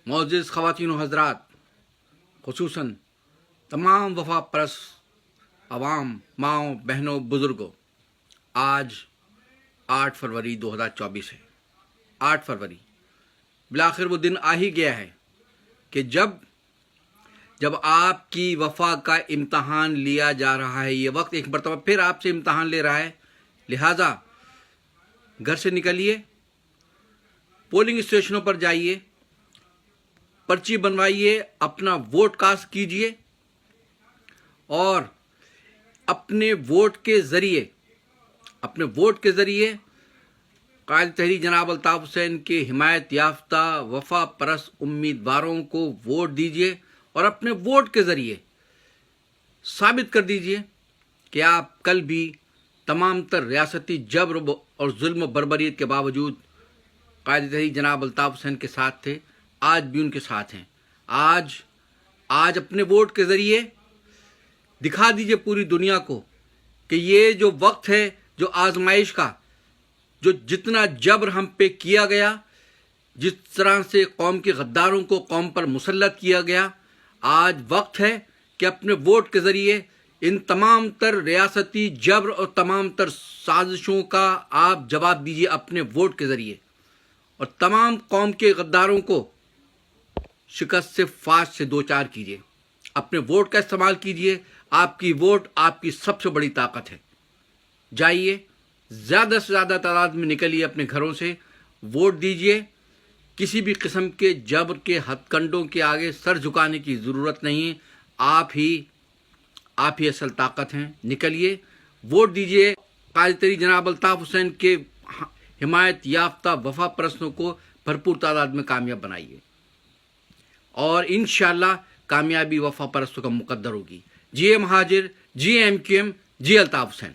معزز خواتین و حضرات، خصوصاً تمام وفا پرست عوام، ماؤں، بہنوں، بزرگوں، آج 8 فروری 2024 ہے۔ 8 فروری بالآخر وہ دن آ ہی گیا ہے کہ جب آپ کی وفا کا امتحان لیا جا رہا ہے۔ یہ وقت ایک مرتبہ پھر آپ سے امتحان لے رہا ہے، لہٰذا گھر سے نکلیے، پولنگ اسٹیشنوں پر جائیے، پرچی بنوائیے، اپنا ووٹ کاسٹ کیجیے اور اپنے ووٹ کے ذریعے قائد تحریک جناب الطاف حسین کے حمایت یافتہ وفا پرست امیدواروں کو ووٹ دیجیے اور اپنے ووٹ کے ذریعے ثابت کر دیجیے کہ آپ کل بھی تمام تر ریاستی جبر اور ظلم و بربریت کے باوجود قائد تحریک جناب الطاف حسین کے ساتھ تھے، آج بھی ان کے ساتھ ہیں۔ آج اپنے ووٹ کے ذریعے دکھا دیجیے پوری دنیا کو کہ یہ جو وقت ہے، جو آزمائش کا، جو جتنا جبر ہم پہ کیا گیا، جس طرح سے قوم کے غداروں کو قوم پر مسلط کیا گیا، آج وقت ہے کہ اپنے ووٹ کے ذریعے ان تمام تر ریاستی جبر اور تمام تر سازشوں کا آپ جواب دیجیے اپنے ووٹ کے ذریعے، اور تمام قوم کے غداروں کو شکست سے فاش سے دوچار کیجیے۔ اپنے ووٹ کا استعمال کیجیے، آپ کی ووٹ آپ کی سب سے بڑی طاقت ہے۔ جائیے، زیادہ سے زیادہ تعداد میں نکلیے اپنے گھروں سے، ووٹ دیجیے۔ کسی بھی قسم کے جبر کے ہتھ کنڈوں کے آگے سر جھکانے کی ضرورت نہیں ہے۔ آپ ہی اصل طاقت ہیں۔ نکلیے، ووٹ دیجیے، قائد تحریک جناب الطاف حسین کے حمایت یافتہ وفا پرستوں کو بھرپور تعداد میں کامیاب بنائیے، اور انشاءاللہ کامیابی وفا پرستوں کا مقدر ہوگی۔ جی اے مہاجر، جی اے ایم کیو ایم، جی الطاف حسین۔